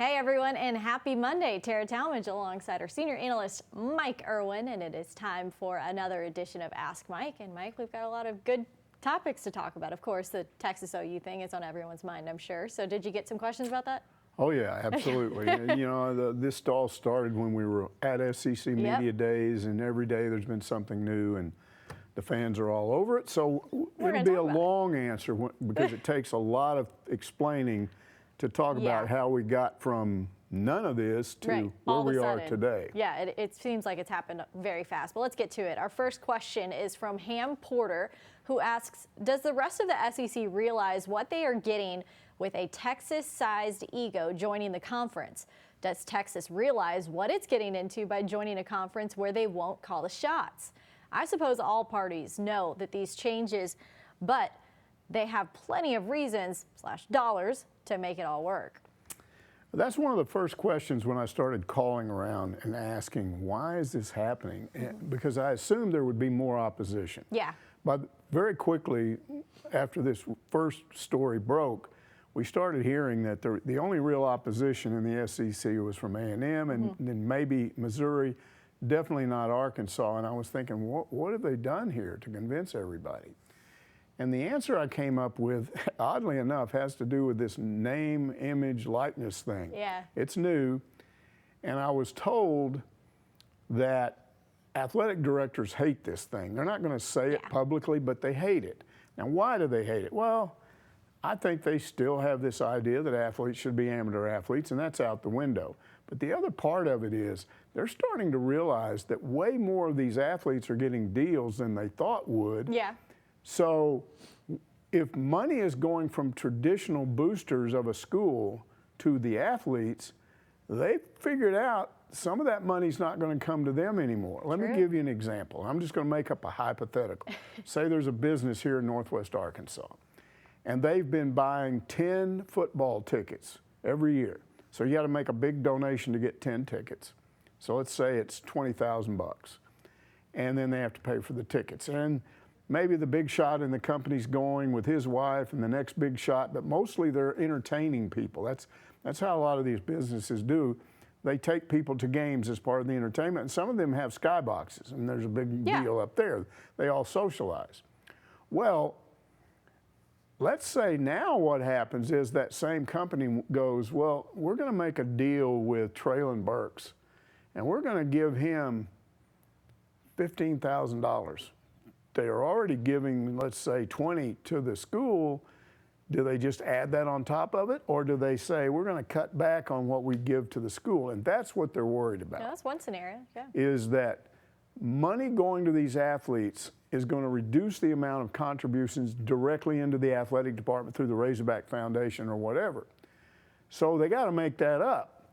Hey everyone, and happy Monday. Tara Talmadge alongside our senior analyst Mike Irwin, and it is time for another edition of Ask Mike. And Mike, we've got a lot of good topics to talk about. Of course, the Texas OU thing is on everyone's mind, I'm sure. So did you get some questions about that? Oh yeah, absolutely. This all started when we were at SEC Media Days, and every day there's been something new, and the fans are all over it. So it'll be a long answer because it takes a lot of explaining to talk about how we got from none of this to where we are today. Yeah, it seems like it's happened very fast. But let's get to it. Our first question is from Ham Porter, who asks, does the rest of the SEC realize what they are getting with a Texas-sized ego joining the conference? Does Texas realize what it's getting into by joining a conference where they won't call the shots? I suppose all parties know that these changes, but they have plenty of reasons / dollars to make it all work. That's one of the first questions when I started calling around and asking, why is this happening? Because I assumed there would be more opposition. Yeah. But very quickly, after this first story broke, we started hearing that the only real opposition in the SEC was from A&M and then maybe Missouri, definitely not Arkansas. And I was thinking, what have they done here to convince everybody? And the answer I came up with, oddly enough, has to do with this name, image, likeness thing. Yeah. It's new, and I was told that athletic directors hate this thing. They're not going to say it publicly, but they hate it. Now, why do they hate it? Well, I think they still have this idea that athletes should be amateur athletes, and that's out the window. But the other part of it is they're starting to realize that way more of these athletes are getting deals than they thought would. Yeah. So if money is going from traditional boosters of a school to the athletes, they've figured out some of that money's not going to come to them anymore. Let me give you an example. I'm just going to make up a hypothetical. Say there's a business here in Northwest Arkansas, and they've been buying 10 football tickets every year. So you got to make a big donation to get 10 tickets. So let's say it's $20,000, and then they have to pay for the tickets. And maybe the big shot in the company's going with his wife and the next big shot, but mostly they're entertaining people. That's how a lot of these businesses do. They take people to games as part of the entertainment, and some of them have skyboxes, and there's a big deal up there. They all socialize. Well, let's say now what happens is that same company goes, well, we're going to make a deal with Traylon Burks, and we're going to give him $15,000. They are already giving, let's say, 20 to the school. Do they just add that on top of it, or do they say we're going to cut back on what we give to the school? And that's what they're worried about. Yeah, that's one scenario. Yeah. Is that money going to these athletes is going to reduce the amount of contributions directly into the athletic department through the Razorback Foundation or whatever. So they got to make that up.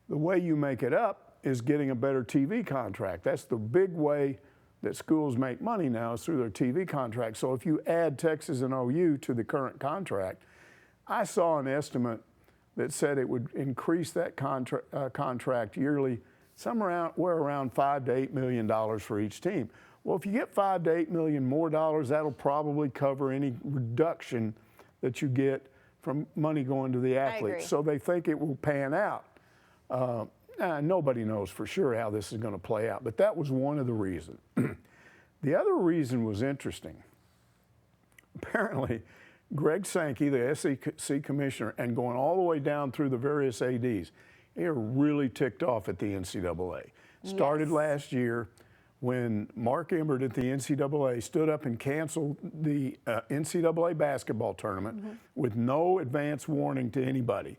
The way you make it up is getting a better TV contract. That's the big way that schools make money now is through their TV contract. So if you add Texas and OU to the current contract, I saw an estimate that said it would increase that contract yearly somewhere around $5 to $8 million for each team. Well, if you get $5 to $8 million more dollars, that'll probably cover any reduction that you get from money going to the athletes. So they think it will pan out. Nobody knows for sure how this is going to play out, but that was one of the reasons. The other reason was interesting. Apparently, Greg Sankey, the SEC commissioner, and going all the way down through the various ADs, they're really ticked off at the NCAA. Started last year when Mark Emmert at the NCAA stood up and canceled the NCAA basketball tournament with no advance warning to anybody.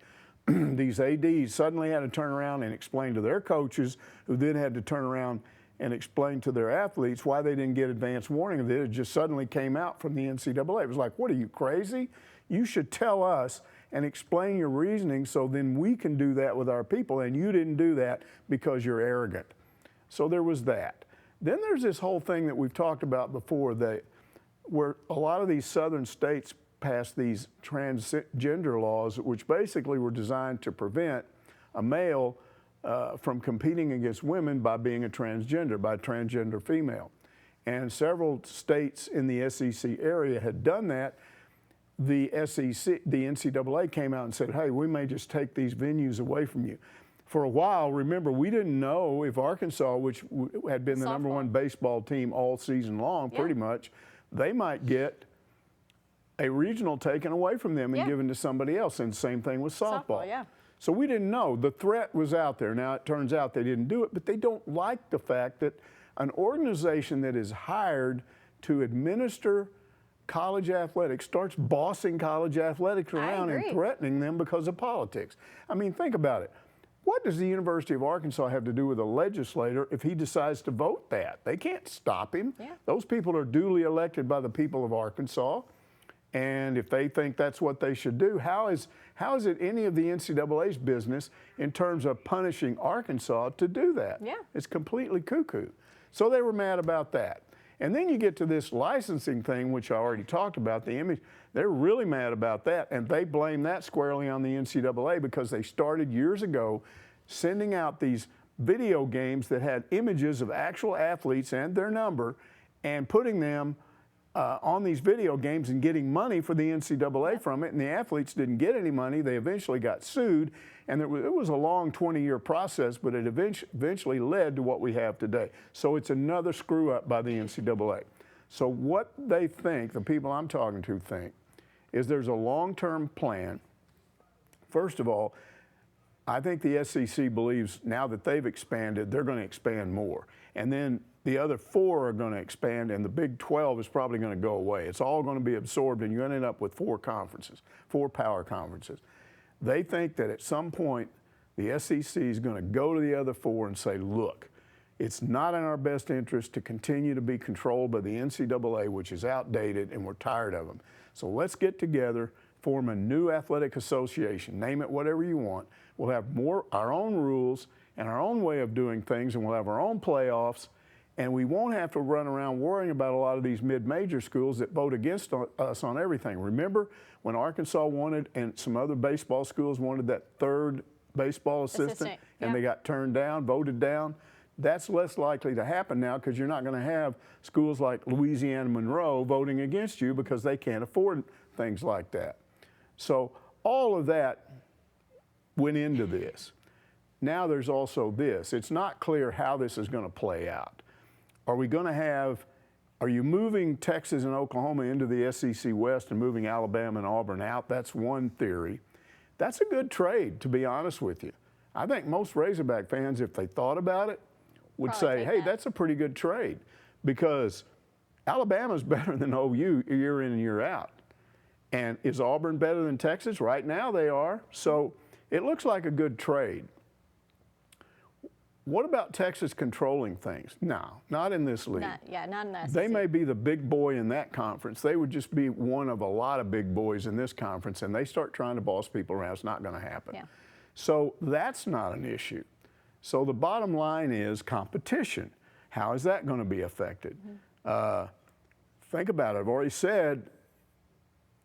These ADs suddenly had to turn around and explain to their coaches, who then had to turn around and explain to their athletes why they didn't get advance warning of it. It just suddenly came out from the NCAA. It was like, what are you, crazy? You should tell us and explain your reasoning so then we can do that with our people, and you didn't do that because you're arrogant. So there was that. Then there's this whole thing that we've talked about before, where a lot of these southern states passed these transgender laws, which basically were designed to prevent a male from competing against women by being a transgender female. And several states in the SEC area had done that. the SEC, the NCAA came out and said, hey, we may just take these venues away from you. For a while, remember, we didn't know if Arkansas, which had been the #1 baseball team all season long, pretty much, they might get a regional taken away from them and given to somebody else. And same thing with softball. So we didn't know. The threat was out there. Now, it turns out they didn't do it, but they don't like the fact that an organization that is hired to administer college athletics starts bossing college athletics around and threatening them because of politics. I mean, think about it. What does the University of Arkansas have to do with a legislator if he decides to vote that? They can't stop him. Those people are duly elected by the people of Arkansas. And if they think that's what they should do, how is it any of the NCAA's business in terms of punishing Arkansas to do that? It's completely cuckoo. So they were mad about that. And then you get to this licensing thing, which I already talked about, the image. They're really mad about that, and they blame that squarely on the NCAA because they started years ago sending out these video games that had images of actual athletes and their number and putting them on these video games and getting money for the NCAA from it, and the athletes didn't get any money. They eventually got sued, and it was a long 20-year process, but it eventually led to what we have today. So it's another screw up by the NCAA. So what they think, the people I'm talking to think, is there's a long-term plan. First of all, I think the SEC believes now that they've expanded, they're going to expand more. And then the other 4 are going to expand, and the Big 12 is probably going to go away. It's all going to be absorbed, and you're going to end up with 4 conferences, 4 power conferences. They think that at some point, the SEC is going to go to the other 4 and say, look, it's not in our best interest to continue to be controlled by the NCAA, which is outdated, and we're tired of them. So let's get together, form a new athletic association, name it whatever you want. We'll have our own rules and our own way of doing things, and we'll have our own playoffs. And we won't have to run around worrying about a lot of these mid-major schools that vote against us on everything. Remember when Arkansas wanted, and some other baseball schools wanted that 3rd baseball assistant and they got turned down, voted down? That's less likely to happen now because you're not going to have schools like Louisiana Monroe voting against you because they can't afford things like that. So all of that went into this. Now there's also this. It's not clear how this is going to play out. Are you moving Texas and Oklahoma into the SEC West and moving Alabama and Auburn out? That's one theory. That's a good trade, to be honest with you. I think most Razorback fans, if they thought about it, would say, hey, that's a pretty good trade because Alabama's better than OU year in and year out. And is Auburn better than Texas? Right now they are. So it looks like a good trade. What about Texas controlling things? No, not in this league. Not in the SEC. They may be the big boy in that conference. They would just be one of a lot of big boys in this conference, and they start trying to boss people around. It's not going to happen. So that's not an issue. So the bottom line is competition. How is that going to be affected? Think about it. I've already said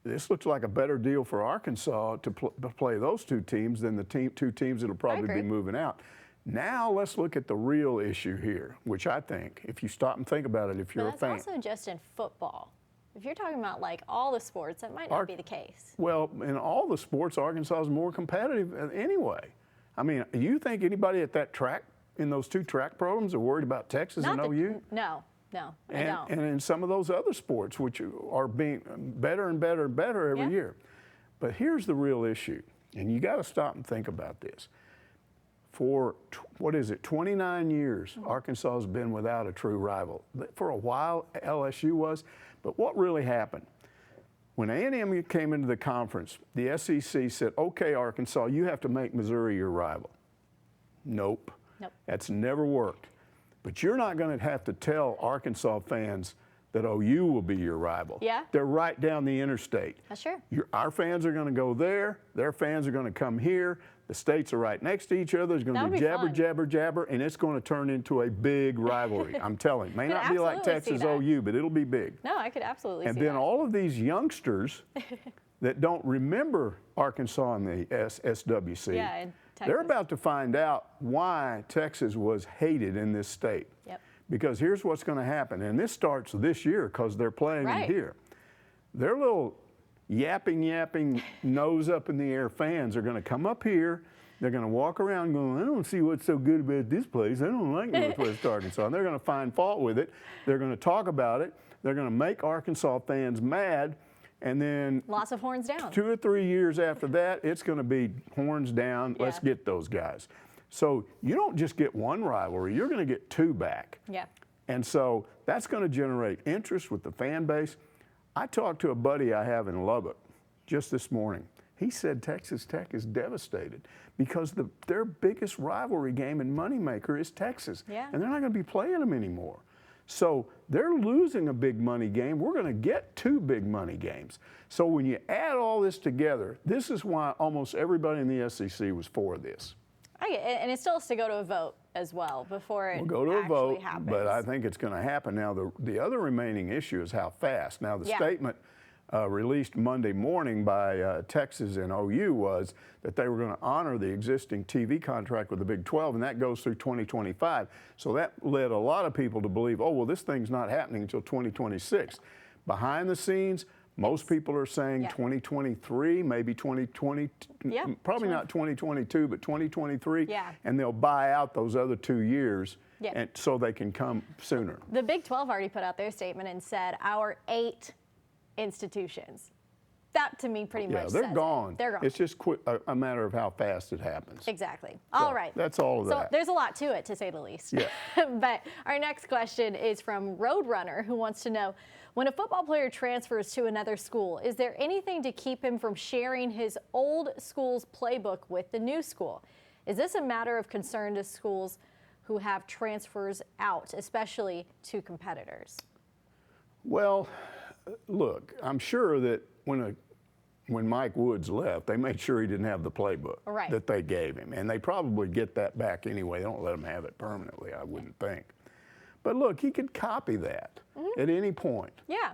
this looks like a better deal for Arkansas to play those 2 teams than the 2 teams that will probably be moving out. Now let's look at the real issue here, which I think, if you stop and think about it, if you're a fan. That's also just in football. If you're talking about like all the sports, that might not be the case. Well, in all the sports, Arkansas is more competitive anyway. I mean, you think anybody at that track, in those 2 track programs, are worried about Texas and OU? No, I don't. And in some of those other sports, which are being better and better and better every year. But here's the real issue, and you got to stop and think about this. For, 29 years, Arkansas has been without a true rival. For a while, LSU was, but what really happened? When A&M came into the conference, the SEC said, okay, Arkansas, you have to make Missouri your rival. Nope. That's never worked. But you're not going to have to tell Arkansas fans that OU will be your rival. They're right down the interstate. That's true. Our fans are going to go there. Their fans are going to come here. The states are right next to each other. There's going to be jabber, jabber, jabber, and it's going to turn into a big rivalry. I'm telling you. May not be like Texas OU, but it'll be big. No, I could absolutely see that. And then all of these youngsters that don't remember Arkansas and the SWC, and they're about to find out why Texas was hated in this state. Because here's what's going to happen, and this starts this year because they're playing in here. Their little yapping, nose up in the air fans are going to come up here. They're going to walk around going, I don't see what's so good about this place. I don't like Northwest Arkansas. And they're going to find fault with it. They're going to talk about it. They're going to make Arkansas fans mad. And then lots of horns down. 2 or 3 years after that, it's going to be horns down. Yeah. Let's get those guys. So you don't just get one rivalry. You're going to get 2 back. Yeah. And so that's going to generate interest with the fan base. I talked to a buddy I have in Lubbock just this morning. He said Texas Tech is devastated because their biggest rivalry game and moneymaker is Texas. Yeah. And they're not going to be playing them anymore. So they're losing a big money game. We're going to get 2 big money games. So when you add all this together, this is why almost everybody in the SEC was for this. And it still has to go to a vote as well before it We'll go to a vote, happens. but I think it's going to happen. Now, the other remaining issue is how fast. Now, the statement released Monday morning by Texas and OU was that they were going to honor the existing TV contract with the Big 12, and that goes through 2025. So that led a lot of people to believe, oh, well, this thing's not happening until 2026. Behind the scenes, most people are saying 2023, maybe 2020, probably not 2022, but 2023, and they'll buy out those other 2 years. And so they can come sooner. The Big 12 already put out their statement and said our 8 institutions. That to me pretty much they're says gone. It. They're gone. It's just a matter of how fast it happens. Exactly. So all right. That's all of so that. There's a lot to it, to say the least. Yeah. But our next question is from Roadrunner, who wants to know, when a football player transfers to another school, is there anything to keep him from sharing his old school's playbook with the new school? Is this a matter of concern to schools who have transfers out, especially to competitors? Well, look, I'm sure that when Mike Woods left, they made sure he didn't have the playbook that they gave him. And they probably get that back anyway. They don't let him have it permanently, I wouldn't think. But look, he could copy that at any point. Yeah.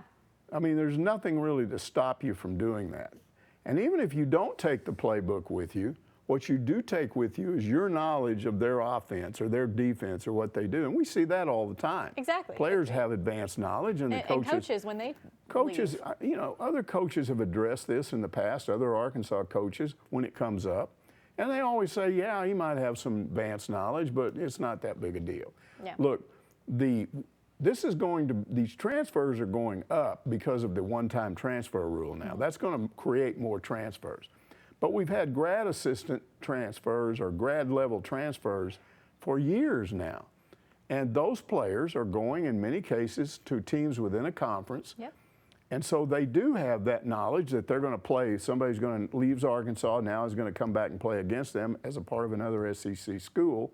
I mean, there's nothing really to stop you from doing that. And even if you don't take the playbook with you, what you do take with you is your knowledge of their offense or their defense or what they do. And we see that all the time. Exactly. Players have advanced knowledge, and the coaches. And coaches, when they Coaches, leave. you know, other coaches have addressed this in the past, other Arkansas coaches, when it comes up. And they always say, yeah, he might have some advanced knowledge, but it's not that big a deal. Yeah. Look, these transfers are going up because of the one-time transfer rule now. That's going to create more transfers. But we've had grad assistant transfers or grad level transfers for years now. And those players are going, in many cases, to teams within a conference. Yep. And so they do have that knowledge that they're going to play. Somebody's going to leave Arkansas now is going to come back and play against them as a part of another SEC school.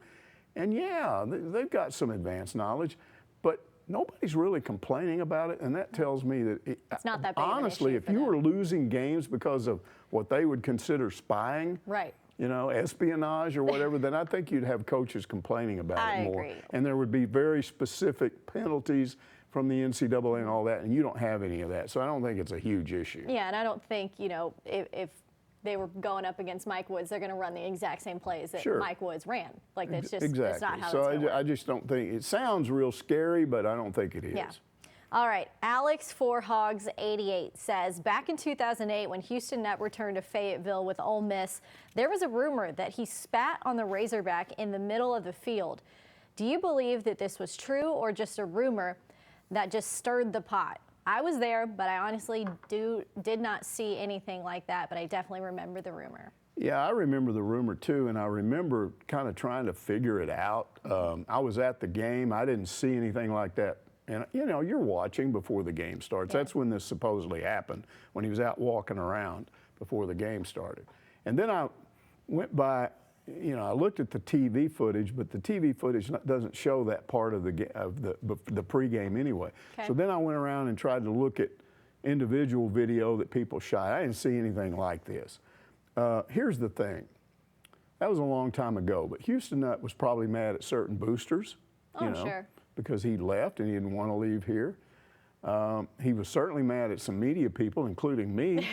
And yeah, they've got some advanced knowledge, but nobody's really complaining about it. And that tells me that it's not that big honestly, of an issue if you were losing games because of what they would consider spying, you know, espionage or whatever, then I think you'd have coaches complaining about it more. Agree. And there would be very specific penalties from the NCAA and all that, and you don't have any of that. So I don't think it's a huge issue. Yeah, and I don't think, you know, if they were going up against Mike Woods, they're going to run the exact same plays that Mike Woods ran. Like, it's just it's not how it's going to work. I just don't think, it sounds real scary, but I don't think it is. Yeah. All right, Alex Forhogs 88 says, back in 2008 when Houston Nutt returned to Fayetteville with Ole Miss, there was a rumor that he spat on the Razorback in the middle of the field. Do you believe that this was true or just a rumor that just stirred the pot? I was there, but I honestly did not see anything like that, but I definitely remember the rumor. Yeah, I remember the rumor too, and I remember kind of trying to figure it out. I was at the game. I didn't see anything like that. And, you know, you're watching before the game starts. That's when this supposedly happened, when he was out walking around before the game started. And then I went by, you know, I looked at the TV footage, but the TV footage doesn't show that part of the pregame anyway. Okay. So then I went around and tried to look at individual video that people shot. I didn't see anything like this. Here's the thing. That was a long time ago, but Houston Nutt was probably mad at certain boosters. You know, sure. Because he left and he didn't want to leave here. He was certainly mad at some media people, including me,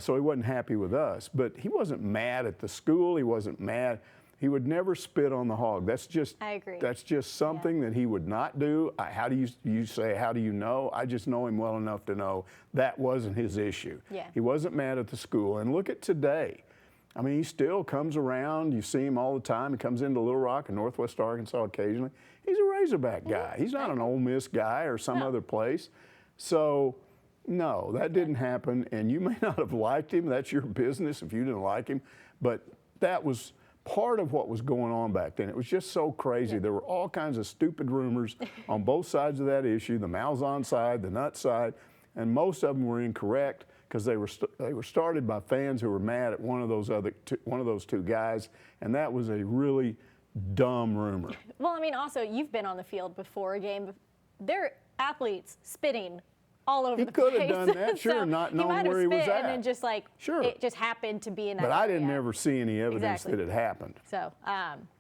so he wasn't happy with us. But he wasn't mad at the school. He wasn't mad. He would never spit on the hog. That's just, I agree. That's just something that he would not do. How do you say, how do you know? I just know him well enough to know that wasn't his issue. Yeah. He wasn't mad at the school. And look at today. I mean, he still comes around. You see him all the time. He comes into Little Rock and Northwest Arkansas occasionally. He's a Razorback guy. He's not an Ole Miss guy or some other place. So, no, that didn't happen. And you may not have liked him. That's your business if you didn't like him. But that was part of what was going on back then. It was just so crazy. There were all kinds of stupid rumors on both sides of that issue, the Malzahn side, the Nutt side, and most of them were incorrect because they were started by fans who were mad at one of those two guys, and that was a really dumb rumor. Well, I mean, also, you've been on the field before a game. They're athletes spitting all over the place. He could have done that, sure, So not knowing where he was at. And then just like, sure. It just happened to be in that But I didn't area. ever see any evidence that it happened. So,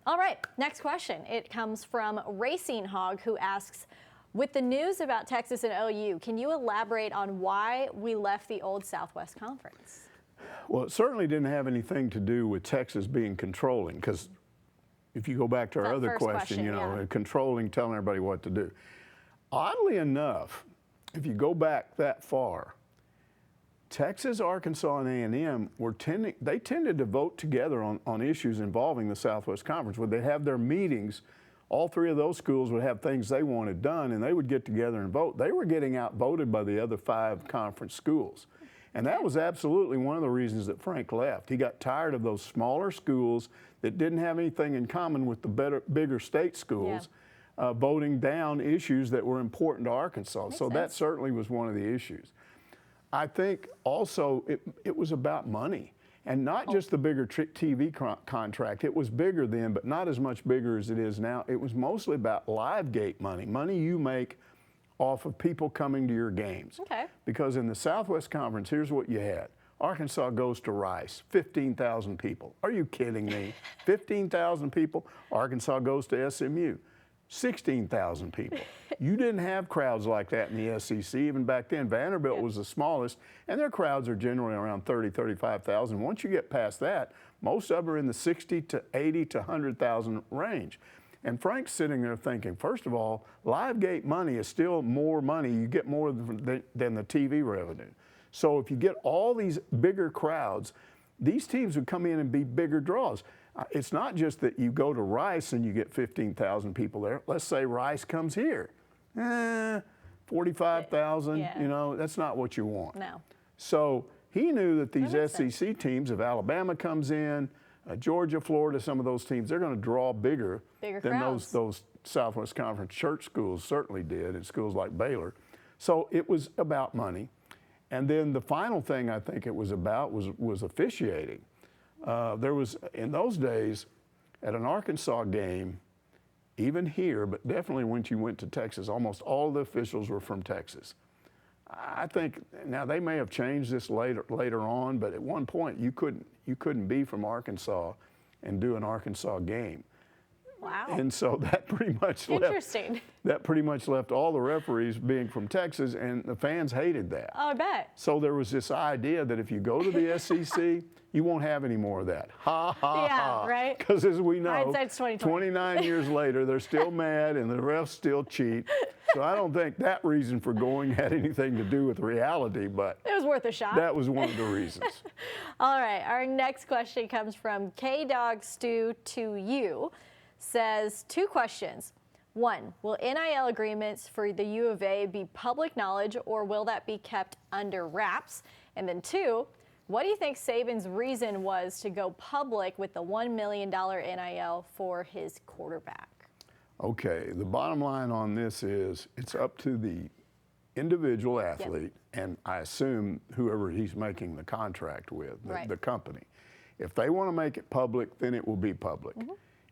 all right, next question. It comes from Racing Hog, who asks, with the news about Texas and OU, can you elaborate on why we left the old Southwest Conference? Well, it certainly didn't have anything to do with Texas being controlling, because if you go back to our other question, you know, controlling, telling everybody what to do. Oddly enough, if you go back that far, Texas, Arkansas, and A&M they tended to vote together on issues involving the Southwest Conference. When they have their meetings, all three of those schools would have things they wanted done, and they would get together and vote. They were getting outvoted by the other 5 conference schools. And that was absolutely one of the reasons that Frank left. He got tired of those smaller schools that didn't have anything in common with the bigger state schools. Voting down issues that were important to Arkansas. So that certainly was one of the issues. I think also it was about money, and not just the bigger TV contract. It was bigger then, but not as much bigger as it is now. It was mostly about live gate money, money you make off of people coming to your games. Okay. Because in the Southwest Conference, here's what you had. Arkansas goes to Rice, 15,000 people. Are you kidding me? 15,000 people. Arkansas goes to SMU. 16,000 people. You didn't have crowds like that in the SEC even back then. Vanderbilt was the smallest, and their crowds are generally around 30, 35,000. Once you get past that, most of them are in the 60 to 80 to 100,000 range. And Frank's sitting there thinking, first of all, live gate money is still more money. You get more than the TV revenue. So if you get all these bigger crowds, these teams would come in and be bigger draws. It's not just that you go to Rice and you get 15,000 people there. Let's say Rice comes here. 45,000, you know, that's not what you want. No. So he knew that these SEC teams, if Alabama comes in, Georgia, Florida, some of those teams, they're going to draw bigger than those Southwest Conference church schools certainly did, and schools like Baylor. So it was about money. And then the final thing I think it was about was officiating. There was, in those days, at an Arkansas game, even here, but definitely when you went to Texas, almost all the officials were from Texas. I think, now they may have changed this later on, but at one point you couldn't be from Arkansas and do an Arkansas game. Wow. And so that pretty much left all the referees being from Texas, and the fans hated that. Oh, I bet. So there was this idea that if you go to the SEC, you won't have any more of that. Ha, ha, ha. Right? Because as we know, hindsight's 20/20. 29 years later, they're still mad and the refs still cheat. So I don't think that reason for going had anything to do with reality, but it was worth a shot. That was one of the reasons. All right, our next question comes from K-Dog Stew to you. Says 2 questions. 1, will NIL agreements for the U of A be public knowledge, or will that be kept under wraps? And then 2, what do you think Saban's reason was to go public with the $1 million NIL for his quarterback? Okay, the bottom line on this is it's up to the individual athlete, and I assume whoever he's making the contract with, the company. If they want to make it public, then it will be public.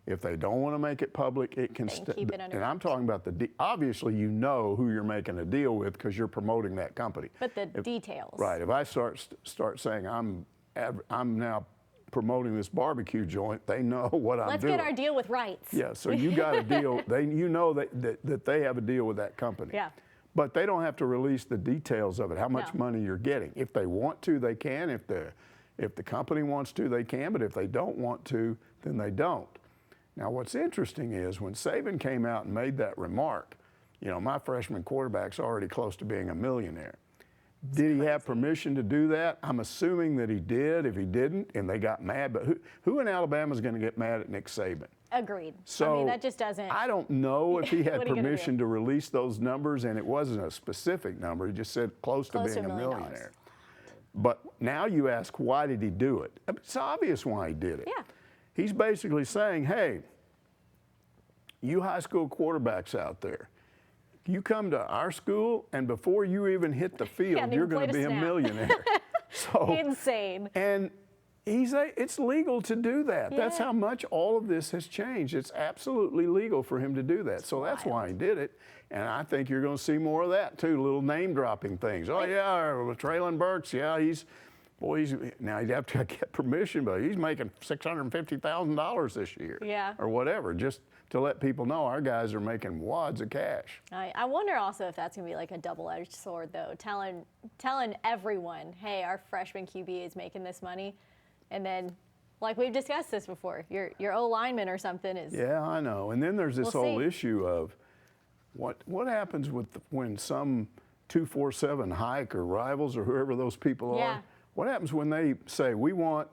If they don't want to make it public, it can stay. And I'm talking about obviously you know who you're making a deal with because you're promoting that company. But the details. Right. If I start saying I'm now promoting this barbecue joint, they know what I'm doing. Let's get our deal with rights. Yeah. So you got a deal. You know that they have a deal with that company. Yeah. But they don't have to release the details of it, how much money you're getting. If they want to, they can. If the company wants to, they can. But if they don't want to, than they don't. Now, what's interesting is when Saban came out and made that remark, you know, my freshman quarterback's already close to being a millionaire. Did he have permission to do that? I'm assuming that he did. If he didn't, and they got mad, but who in Alabama is going to get mad at Nick Saban? Agreed. So I mean, that just doesn't. I don't know if he had What are you gonna permission to release those numbers, and it wasn't a specific number. He just said close to being a millionaire. But now you ask, why did he do it? It's obvious why he did it. Yeah. He's basically saying, hey, you high school quarterbacks out there, you come to our school, and before you even hit the field, you're going to be a millionaire. So insane. And it's legal to do that. Yeah. That's how much all of this has changed. It's absolutely legal for him to do that. So that's why he did it. And I think you're going to see more of that too, little name dropping things. Oh yeah, Traylon Burks, yeah, now he'd have to get permission, but he's making $650,000 this year. Yeah. Or whatever, just to let people know our guys are making wads of cash. I wonder also if that's going to be like a double-edged sword, though, telling everyone, hey, our freshman QB is making this money, and then, like we've discussed this before, your O-lineman or something is. Yeah, I know. And then there's this whole issue of what happens when some 247 Hike or Rivals or whoever those people are. What happens when they say, we want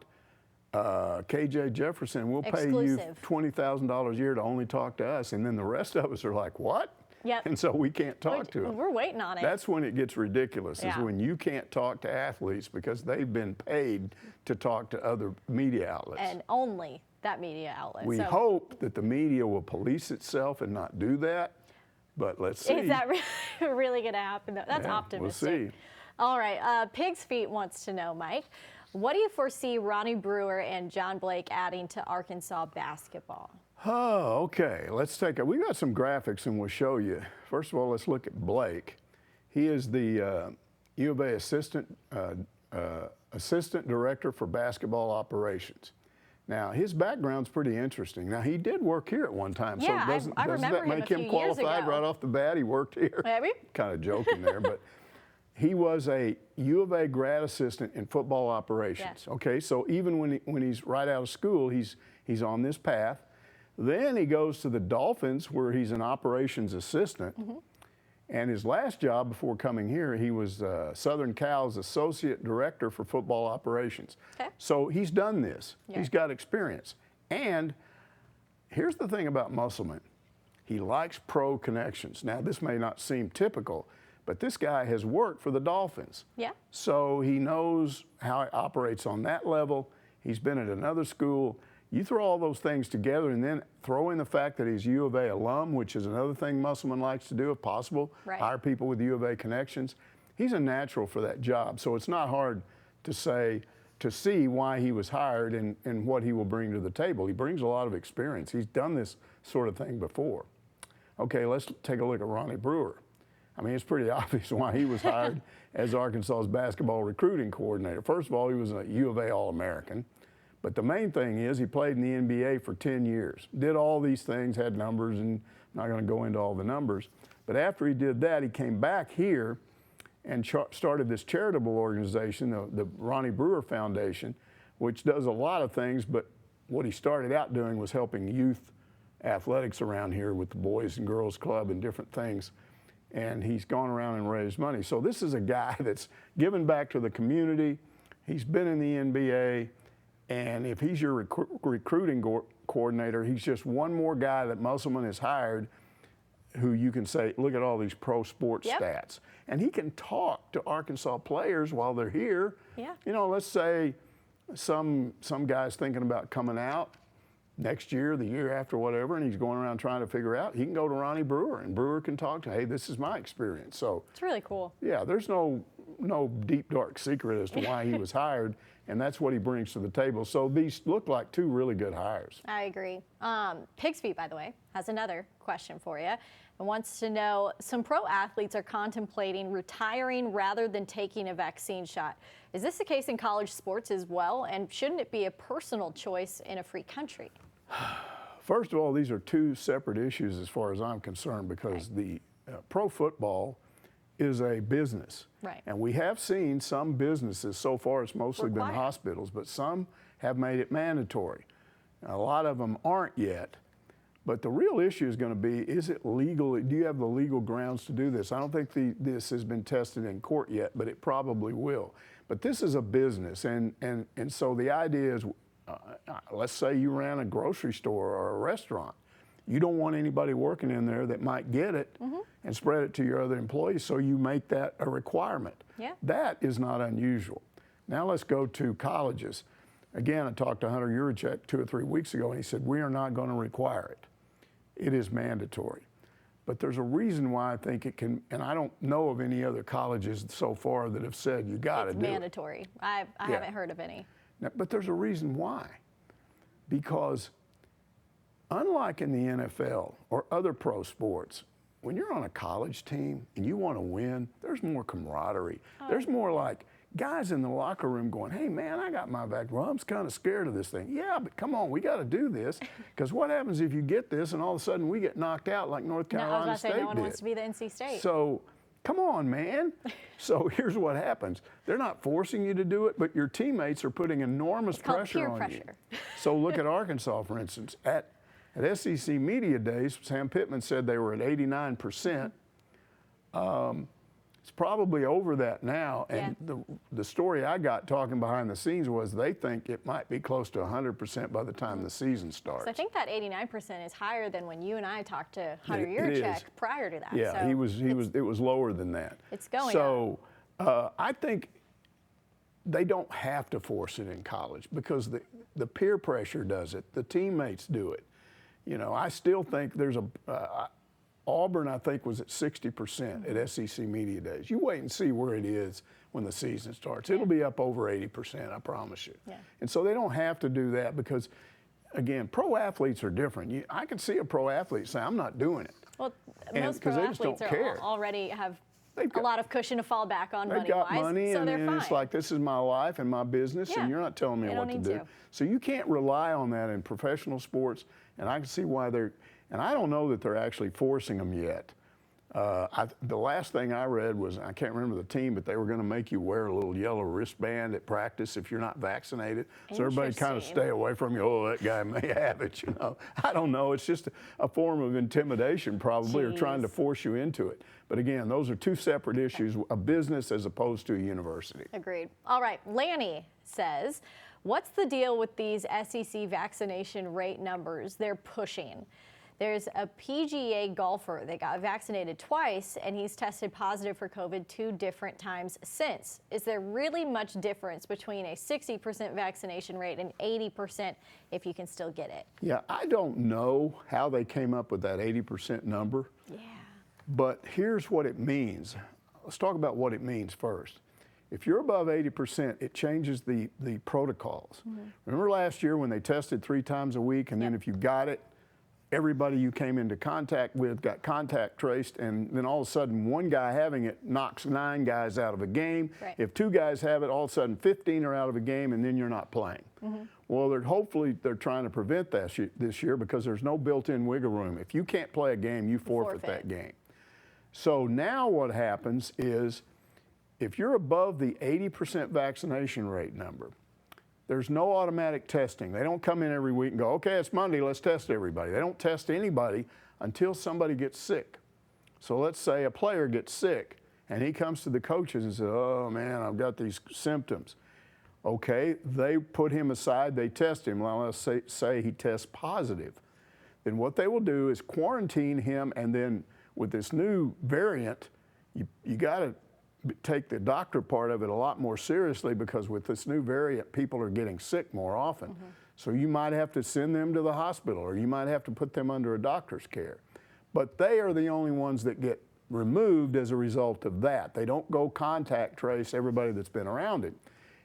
KJ Jefferson, we'll pay you $20,000 a year to only talk to us, and then the rest of us are like, what? Yep. And so we can't talk to them. We're waiting on it. That's when it gets ridiculous, is when you can't talk to athletes because they've been paid to talk to other media outlets. And only that media outlet. We hope that the media will police itself and not do that, but let's see. Is that really going to happen, though? That's optimistic. We'll see. All right, Pig's Feet wants to know, Mike, what do you foresee Ronnie Brewer and John Blake adding to Arkansas basketball? Oh, okay. We got some graphics and we'll show you. First of all, let's look at Blake. He is the U of A assistant director for basketball operations. Now, his background's pretty interesting. Now, he did work here at one time, yeah, so doesn't that make him qualified right off the bat? He worked here. Maybe. Kind of joking there, but he was a U of A grad assistant in football operations. Yeah. Okay, so even when he's right out of school, he's on this path. Then he goes to the Dolphins, where he's an operations assistant. And his last job before coming here, he was Southern Cal's associate director for football operations. Okay. So he's done this. Yeah. He's got experience. And here's the thing about Musselman. He likes pro connections. Now, this may not seem typical, but this guy has worked for the Dolphins. Yeah. So he knows how it operates on that level. He's been at another school. You throw all those things together and then throw in the fact that he's U of A alum, which is another thing Musselman likes to do if possible, hire people with U of A connections. He's a natural for that job. So it's not hard to see why he was hired and what he will bring to the table. He brings a lot of experience. He's done this sort of thing before. Okay, let's take a look at Ronnie Brewer. I mean, it's pretty obvious why he was hired as Arkansas's basketball recruiting coordinator. First of all, he was a U of A All-American. But the main thing is he played in the NBA for 10 years, did all these things, had numbers, and I'm not going to go into all the numbers. But after he did that, he came back here and started this charitable organization, the Ronnie Brewer Foundation, which does a lot of things, but what he started out doing was helping youth athletics around here with the Boys and Girls Club and different things. And he's gone around and raised money. So this is a guy that's given back to the community. He's been in the NBA. And if he's your recruiting coordinator, he's just one more guy that Musselman has hired who you can say, look at all these pro sports stats. And he can talk to Arkansas players while they're here. Yeah. You know, let's say some guy's thinking about coming out next year, the year after, whatever, and he's going around trying to figure out, he can go to Ronnie Brewer, and Brewer can talk to, hey, this is my experience. So it's really cool. Yeah, there's no deep, dark secret as to why he was hired. And that's what he brings to the table. So these look like two really good hires. I agree. Pig's Feet, by the way, has another question for you and wants to know, some pro athletes are contemplating retiring rather than taking a vaccine shot. Is this the case in college sports as well? And shouldn't it be a personal choice in a free country? First of all, these are two separate issues as far as I'm concerned, because the pro football is a business. Right. And we have seen some businesses, so far it's mostly been hospitals, but some have made it mandatory. A lot of them aren't yet. But the real issue is going to be, is it legal? Do you have the legal grounds to do this? I don't think this has been tested in court yet, but it probably will. But this is a business, and so the idea is, let's say you ran a grocery store or a restaurant. You don't want anybody working in there that might get it and spread it to your other employees, so you make that a requirement. Yeah. That is not unusual. Now let's go to colleges. Again, I talked to Hunter Yurachek 2 or 3 weeks ago, and he said, we are not going to require it. It is mandatory. But there's a reason why I think it can, and I don't know of any other colleges so far that have said you got to do it. It's mandatory. I haven't heard of any. Now, but there's a reason why. Because unlike in the NFL or other pro sports, when you're on a college team and you want to win, there's more camaraderie. There's more like guys in the locker room going, hey man, I got my back. Well, I'm kind of scared of this thing. Yeah, but come on, we got to do this. Because what happens if you get this and all of a sudden we get knocked out like North Carolina State did? No one wants to be the NC State. So come on, man. So here's what happens. They're not forcing you to do it, but your teammates are putting enormous pressure on you. So look at Arkansas, for instance. At SEC Media Days, Sam Pittman said they were at 89%. It's probably over that now. And the story I got talking behind the scenes was they think it might be close to 100% by the time the season starts. So I think that 89% is higher than when you and I talked to Hunter Yurachek prior to that. Yeah, so it was lower than that. It's going up. I think they don't have to force it in college because the peer pressure does it. The teammates do it. You know, I still think there's Auburn, I think, was at 60% at SEC Media Days. You wait and see where it is when the season starts. It'll be up over 80%, I promise you. Yeah. And so they don't have to do that because, again, pro athletes are different. I can see a pro athlete say, I'm not doing it. Well, most pro athletes already have a lot of cushion to fall back on money-wise. They've got money, so and they're fine. it's like, this is my life and my business, and you're not telling me what to do. So you can't rely on that in professional sports, and I can see why they're, and I don't know that they're actually forcing them yet. The last thing I read was, I can't remember the team, but they were going to make you wear a little yellow wristband at practice if you're not vaccinated. So everybody kind of stay away from you. Oh, that guy may have it, you know. I don't know. It's just a form of intimidation probably, or trying to force you into it. But again, those are two separate issues, a business as opposed to a university. Agreed. All right, Lanny says, what's the deal with these SEC vaccination rate numbers they're pushing? There's a PGA golfer that got vaccinated twice, and he's tested positive for COVID 2 different times since. Is there really much difference between a 60% vaccination rate and 80% if you can still get it? Yeah, I don't know how they came up with that 80% number. Yeah. But here's what it means. Let's talk about what it means first. If you're above 80%, it changes the protocols. Remember last year when they tested 3 times a week, and then if you got it, everybody you came into contact with got contact traced, and then all of a sudden one guy having it knocks 9 guys out of a game. Right. If 2 guys have it, all of a sudden 15 are out of a game, and then you're not playing. Well, hopefully they're trying to prevent that this year because there's no built-in wiggle room. If you can't play a game, you forfeit that game. So now what happens is if you're above the 80% vaccination rate number, there's no automatic testing. They don't come in every week and go, okay, it's Monday, let's test everybody. They don't test anybody until somebody gets sick. So let's say a player gets sick and he comes to the coaches and says, oh man, I've got these symptoms. Okay, they put him aside, they test him. Well, let's say he tests positive. Then what they will do is quarantine him, and then with this new variant, you got to take the doctor part of it a lot more seriously, because with this new variant, people are getting sick more often. So you might have to send them to the hospital, or you might have to put them under a doctor's care. But they are the only ones that get removed as a result of that. They don't go contact trace everybody that's been around it.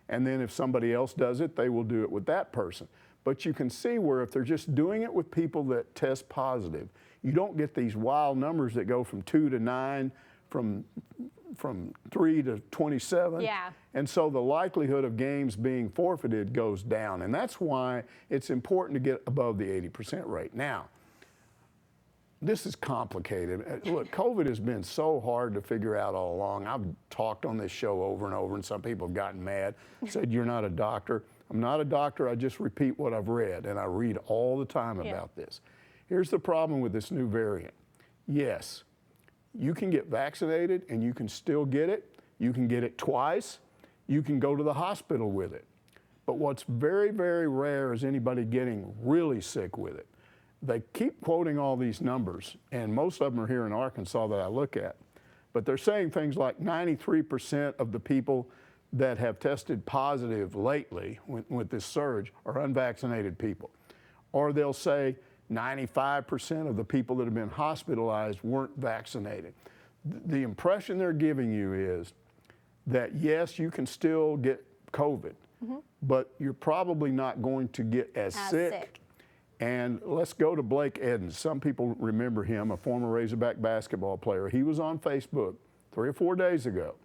And then if somebody else does it, they will do it with that person. But you can see where if they're just doing it with people that test positive, you don't get these wild numbers that go from 2 to 9, from 3 to 27. Yeah. And so the likelihood of games being forfeited goes down. And that's why it's important to get above the 80% rate. Now, this is complicated. Look, COVID has been so hard to figure out all along. I've talked on this show over and over, and some people have gotten mad, said you're not a doctor. I'm not a doctor, I just repeat what I've read, and I read all the time about this. Here's the problem with this new variant. Yes, you can get vaccinated and you can still get it. You can get it twice. You can go to the hospital with it. But what's very, very rare is anybody getting really sick with it. They keep quoting all these numbers, and most of them are here in Arkansas that I look at. But they're saying things like 93% of the people that have tested positive lately with this surge are unvaccinated people. Or they'll say 95% of the people that have been hospitalized weren't vaccinated. The impression they're giving you is that yes, you can still get COVID, but you're probably not going to get as sick. And let's go to Blake Edens. Some people remember him, a former Razorback basketball player. He was on Facebook 3 or 4 days ago,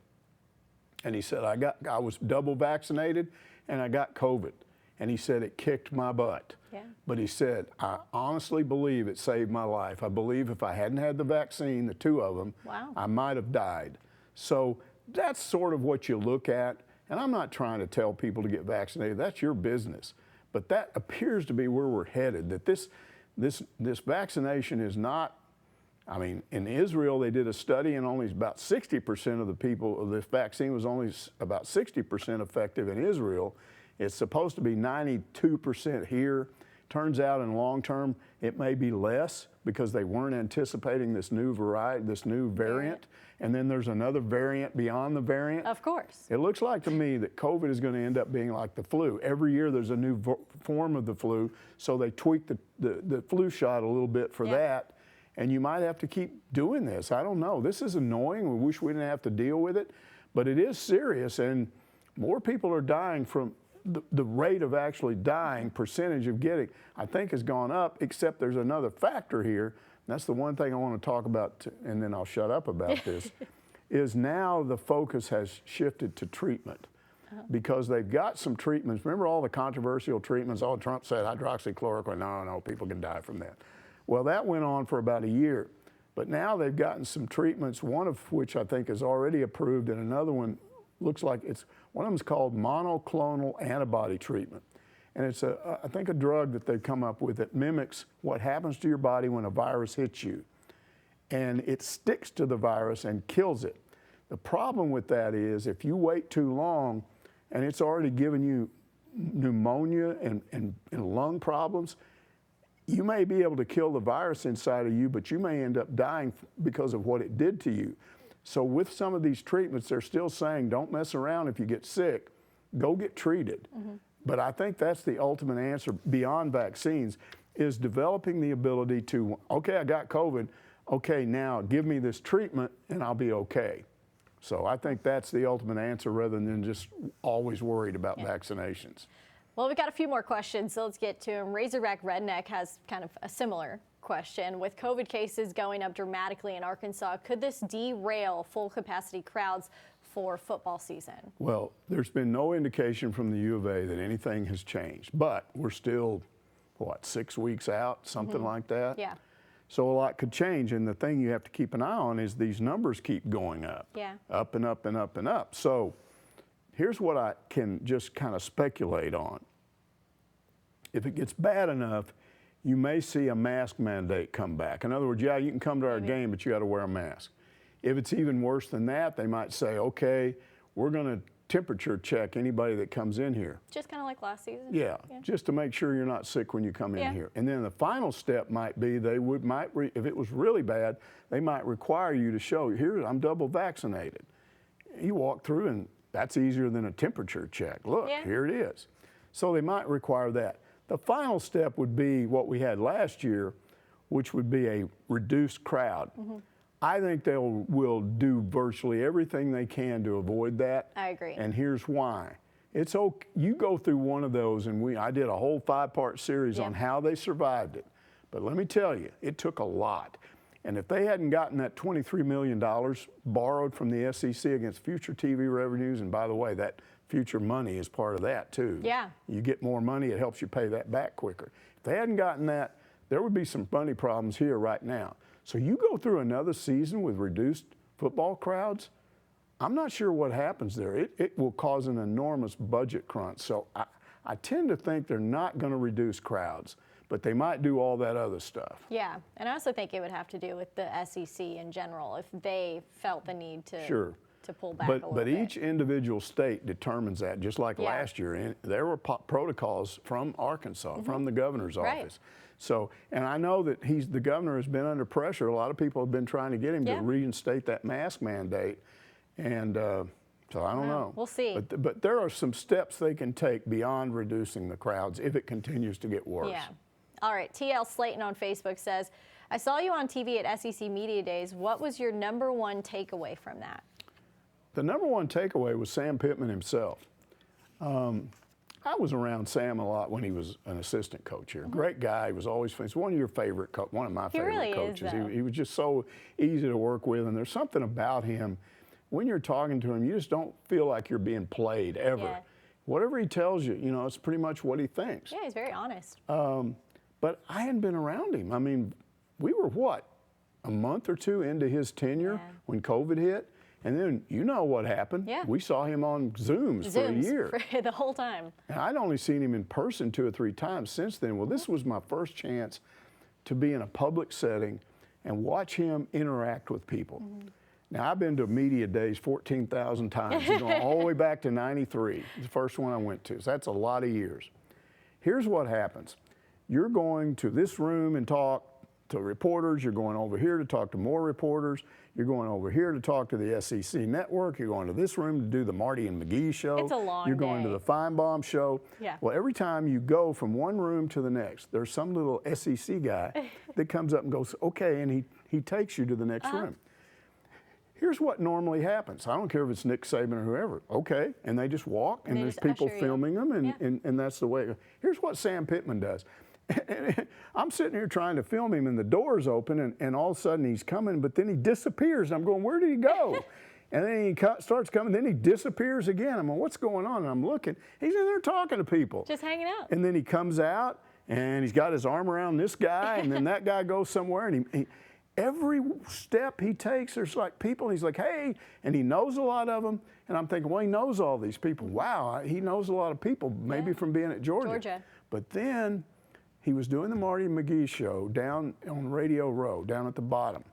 and he said, I was double vaccinated and I got COVID. And he said, it kicked my butt. Yeah. But he said, I honestly believe it saved my life. I believe if I hadn't had the vaccine, the two of them, I might have died. So that's sort of what you look at. And I'm not trying to tell people to get vaccinated. That's your business. But that appears to be where we're headed, that this vaccination is not, I mean, in Israel, they did a study and only about 60% of the people, this vaccine was only about 60% effective in Israel. It's supposed to be 92% here. Turns out in long term, it may be less because they weren't anticipating this new variety, this new variant. And then there's another variant beyond the variant. Of course. It looks like to me that COVID is going to end up being like the flu. Every year there's a new form of the flu, so they tweak the flu shot a little bit for that. And you might have to keep doing this. I don't know. This is annoying. We wish we didn't have to deal with it, but it is serious, and more people are dying from the rate of actually dying, percentage of getting, I think has gone up, except there's another factor here. And that's the one thing I want to talk about, and then I'll shut up about this, is now the focus has shifted to treatment. Because they've got some treatments. Remember all the controversial treatments? Oh, Trump said hydroxychloroquine. No, people can die from that. Well, that went on for about a year. But now they've gotten some treatments, one of which I think is already approved, and another one looks like one of them is called monoclonal antibody treatment. And it's I think a drug that they've come up with that mimics what happens to your body when a virus hits you. And it sticks to the virus and kills it. The problem with that is if you wait too long and it's already given you pneumonia and lung problems, you may be able to kill the virus inside of you, but you may end up dying because of what it did to you. So with some of these treatments, they're still saying, don't mess around if you get sick, go get treated. But I think that's the ultimate answer beyond vaccines, is developing the ability to, okay, I got COVID, okay, now give me this treatment and I'll be okay. So I think that's the ultimate answer rather than just always worried about vaccinations. Well, we've got a few more questions, so let's get to them. Razorback Redneck has kind of a similar question. With COVID cases going up dramatically in Arkansas, could this derail full capacity crowds for football season? Well, there's been no indication from the U of A that anything has changed, but we're still, 6 weeks out, something like that? Yeah. So a lot could change, and the thing you have to keep an eye on is these numbers keep going up. Yeah. Up and up and up and up. So here's what I can just kind of speculate on. If it gets bad enough, you may see a mask mandate come back. In other words, yeah, you can come to our game, but you got to wear a mask. If it's even worse than that, they might say, okay, we're going to temperature check anybody that comes in here. Just kind of like last season? Yeah, just to make sure you're not sick when you come in here. And then the final step might be if it was really bad, they might require you to show, here, I'm double vaccinated. You walk through and that's easier than a temperature check. Look, here it is. So they might require that. The final step would be what we had last year, which would be a reduced crowd. I think they will do virtually everything they can to avoid that. I agree. And here's why. It's okay. You go through one of those, and I did a whole 5-part series on how they survived it. But let me tell you, it took a lot. And if they hadn't gotten that $23 million borrowed from the SEC against future TV revenues, and by the way, that future money is part of that too. Yeah. You get more money, it helps you pay that back quicker. If they hadn't gotten that, there would be some money problems here right now. So you go through another season with reduced football crowds, I'm not sure what happens there. It will cause an enormous budget crunch. So I tend to think they're not going to reduce crowds, but they might do all that other stuff. Yeah, and I also think it would have to do with the SEC in general if they felt the need to pull back a little but bit. each individual state determines that, just like last year. And there were protocols from Arkansas, from the governor's office. So, and I know that the governor has been under pressure. A lot of people have been trying to get him to reinstate that mask mandate. And so I don't know. We'll see. But there are some steps they can take beyond reducing the crowds if it continues to get worse. Yeah. All right, TL Slayton on Facebook says, I saw you on TV at SEC Media Days. What was your #1 takeaway from that? The #1 takeaway was Sam Pittman himself. I was around Sam a lot when he was an assistant coach here. Great guy. He was always fun. He's one of your favorite, one of my favorite really coaches. Is, he was just so easy to work with, and there's something about him. When you're talking to him, you just don't feel like you're being played ever. Yeah. Whatever he tells you, you know, it's pretty much what he thinks. Yeah, he's very honest. But I hadn't been around him. I mean, we were what, a month or two into his tenure when COVID hit? And then you know what happened. Yeah. We saw him on Zooms for a year. For the whole time. And I'd only seen him in person 2 or 3 times since then. Well, this was my first chance to be in a public setting and watch him interact with people. Now, I've been to media days 14,000 times, going all the way back to '93, the first one I went to. So that's a lot of years. Here's what happens. You're going to this room and talk to reporters. You're going over here to talk to more reporters. You're going over here to talk to the SEC network. You're going to this room to do the Marty and McGee show. It's a long You're going to the Feinbaum show. Yeah. Well, every time you go from one room to the next, there's some little SEC guy that comes up and goes, okay, and he takes you to the next room. Here's what normally happens. I don't care if it's Nick Saban or whoever. Okay, and they just walk, and there's people filming them, and that's the way. Here's what Sam Pittman does. I'm sitting here trying to film him, and the door's open, and all of a sudden he's coming, but then he disappears. I'm going, where did he go? And then he starts coming, then he disappears again. I'm going, what's going on? And I'm looking. He's in there talking to people. Just hanging out. And then he comes out, and he's got his arm around this guy, and then that guy goes somewhere, and he every step he takes, there's like people, and he's like, hey, and he knows a lot of them. And I'm thinking, well, he knows all these people. Wow, he knows a lot of people, maybe from being at Georgia. But then he was doing the Marty and McGee show down on Radio Row, down at the bottom.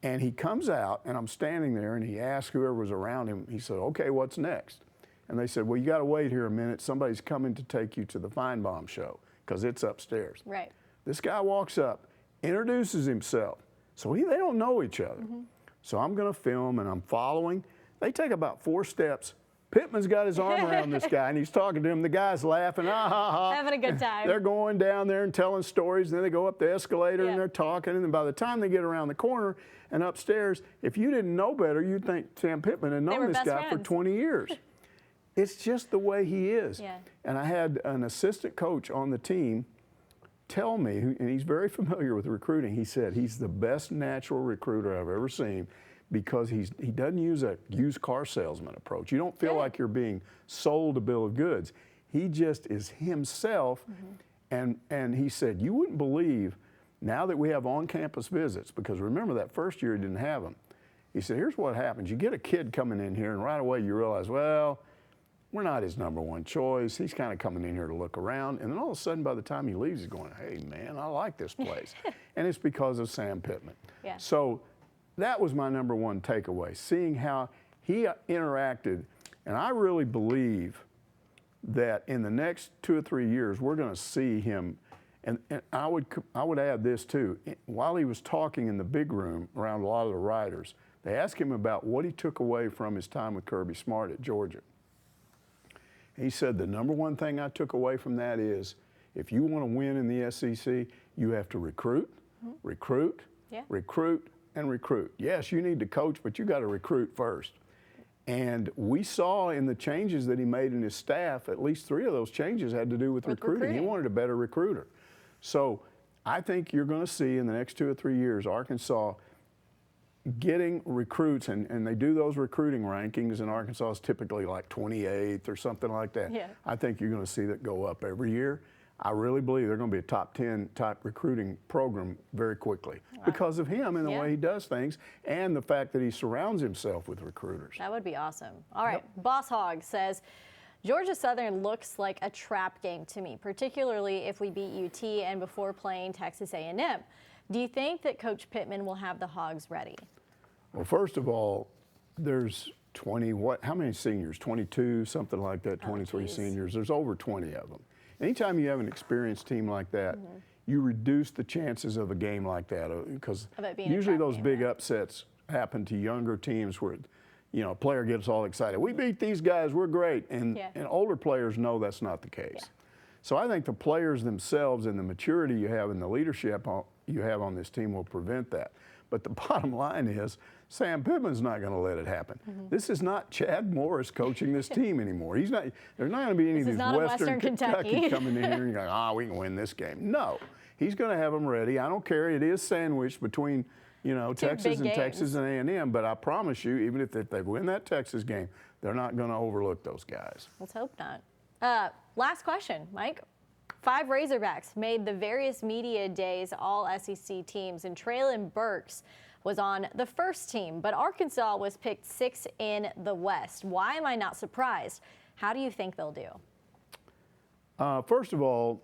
And he comes out, and I'm standing there, and he asked whoever was around him, he said, okay, what's next? And they said, well, you got to wait here a minute. Somebody's coming to take you to the Feinbaum show, because it's upstairs. Right. This guy walks up, introduces himself. So they don't know each other. So I'm going to film, and I'm following. They take about 4 steps. Pittman's got his arm around this guy, and he's talking to him. The guy's laughing, ah, ha, ha. Having a good time. They're going down there and telling stories, and then they go up the escalator, and they're talking, and then by the time they get around the corner and upstairs, if you didn't know better, you'd think Sam Pittman had known this guy for 20 years. It's just the way he is. And I had an assistant coach on the team tell me, and he's very familiar with recruiting, he said he's the best natural recruiter I've ever seen because he doesn't use a used car salesman approach. You don't feel like you're being sold a bill of goods. He just is himself, and he said, you wouldn't believe now that we have on-campus visits, because remember that first year he didn't have them. He said, here's what happens. You get a kid coming in here, and right away you realize, well, we're not his #1 choice. He's kind of coming in here to look around. And then all of a sudden, by the time he leaves, he's going, hey, man, I like this place. And it's because of Sam Pittman. So that was my #1 takeaway, seeing how he interacted. And I really believe that in the next 2 or 3 years, we're going to see him. And I would add this, too. While he was talking in the big room around a lot of the writers, they asked him about what he took away from his time with Kirby Smart at Georgia. He said, the #1 thing I took away from that is, if you want to win in the SEC, you have to recruit, recruit, recruit, and recruit. Yes, you need to coach, but you got to recruit first. And we saw in the changes that he made in his staff, at least 3 of those changes had to do with recruiting. He wanted a better recruiter. So I think you're going to see in the next 2 or 3 years, Arkansas getting recruits, and they do those recruiting rankings, and Arkansas is typically like 28th or something like that. I think you're going to see that go up every year. I really believe they're going to be a top 10 type recruiting program very quickly because of him and the way he does things, and the fact that he surrounds himself with recruiters. That would be awesome. All right, Boss Hog says, Georgia Southern looks like a trap game to me, particularly if we beat UT and before playing Texas A&M. Do you think that Coach Pittman will have the Hogs ready? Well, first of all, there's 20, how many seniors? 22, something like that, 23 seniors. There's over 20 of them. Anytime you have an experienced team like that, you reduce the chances of a game like that, because usually those big upsets happen to younger teams where, you know, a player gets all excited. We beat these guys, we're great. And older players know that's not the case. So I think the players themselves and the maturity you have and the leadership you have on this team will prevent that. But the bottom line is, Sam Pittman's not going to let it happen. This is not Chad Morris coaching this team anymore. He's not. There's not going to be any of these Western Kentucky coming in here and going, we can win this game. No, he's going to have them ready. I don't care. It is sandwiched between, you know, Texas and A&M. But I promise you, even if they win that Texas game, they're not going to overlook those guys. Let's hope not. Last question, Mike. 5 Razorbacks made the various media days all SEC teams, and Traylon Burks was on the first team, but Arkansas was picked 6th in the West. Why am I not surprised? How do you think they'll do? First of all,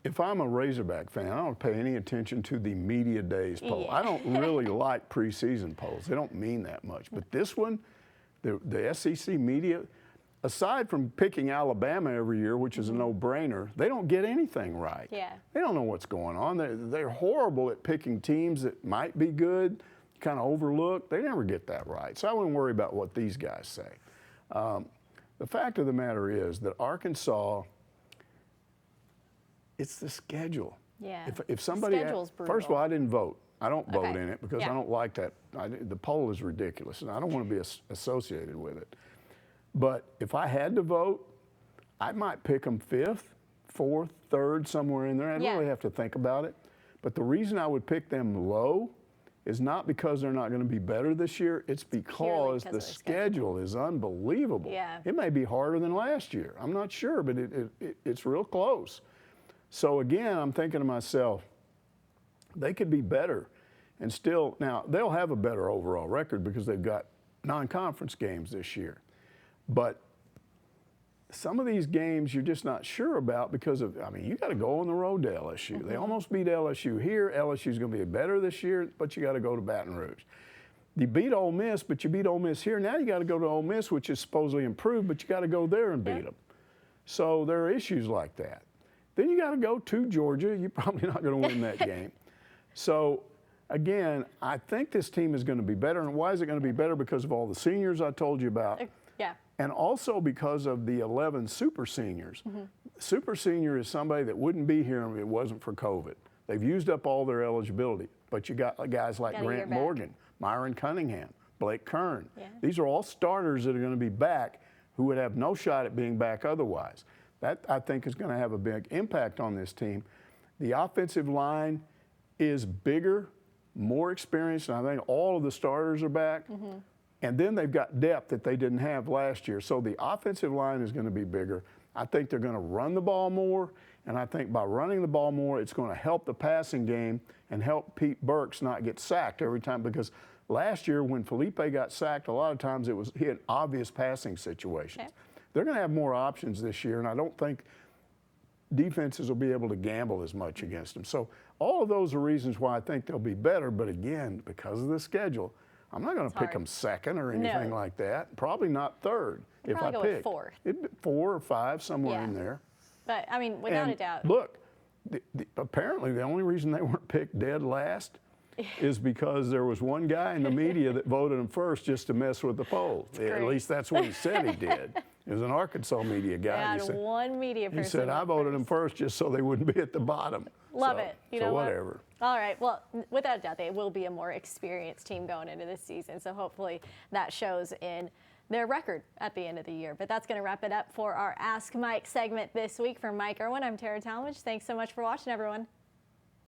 if I'm a Razorback fan, I don't pay any attention to the media days poll. I don't really like preseason polls. They don't mean that much. But this one, the SEC media, aside from picking Alabama every year, which is a no-brainer, they don't get anything right. They don't know what's going on. They're horrible at picking teams that might be good, kind of overlooked. They never get that right. So I wouldn't worry about what these guys say. The fact of the matter is that Arkansas, it's the schedule. If somebody, first of all, I didn't vote. I don't vote in it because I don't like that. The poll is ridiculous, and I don't want to be associated with it. But if I had to vote, I might pick them 5th, 4th, 3rd, somewhere in there. I'd really have to think about it. But the reason I would pick them low is not because they're not going to be better this year. It's because the schedule is unbelievable. It may be harder than last year. I'm not sure, but it's real close. So again, I'm thinking to myself, they could be better. And still, now, they'll have a better overall record because they've got non-conference games this year. But some of these games you're just not sure about because of, I mean, you got to go on the road to LSU. They almost beat LSU here. LSU's going to be better this year, but you got to go to Baton Rouge. You beat Ole Miss, but you beat Ole Miss here. Now you got to go to Ole Miss, which is supposedly improved, but you got to go there and beat them. So there are issues like that. Then you got to go to Georgia. You're probably not going to win that game. So again, I think this team is going to be better. And why is it going to be better? Because of all the seniors I told you about. And also because of the 11 super seniors. Super senior is somebody that wouldn't be here if it wasn't for COVID. They've used up all their eligibility. But you got guys like Grant Morgan, Myron Cunningham, Blake Kern. These are all starters that are going to be back who would have no shot at being back otherwise. That, I think, is going to have a big impact on this team. The offensive line is bigger, more experienced, and I think all of the starters are back. And then they've got depth that they didn't have last year. So the offensive line is going to be bigger. I think they're going to run the ball more, and I think by running the ball more, it's going to help the passing game and help Pete Burks not get sacked every time. Because last year when Felipe got sacked, a lot of times he had obvious passing situations. They're going to have more options this year, and I don't think defenses will be able to gamble as much against them. So all of those are reasons why I think they'll be better. But again, because of the schedule, I'm not going to pick them 2nd or anything like that. Probably not 3rd if I pick. 4th. 4 or 5, somewhere in there. But, I mean, without a doubt. Look, apparently the only reason they weren't picked dead last is because there was one guy in the media that voted them first just to mess with the poll. At least that's what he said he did. It was an Arkansas media guy. He said, one media person. He said, I voted them first just so they wouldn't be at the bottom. Love it. You know whatever. All right. Well, without a doubt, they will be a more experienced team going into this season. So hopefully that shows in their record at the end of the year. But that's going to wrap it up for our Ask Mike segment this week. For Mike Irwin, I'm Tara Talmadge. Thanks so much for watching, everyone.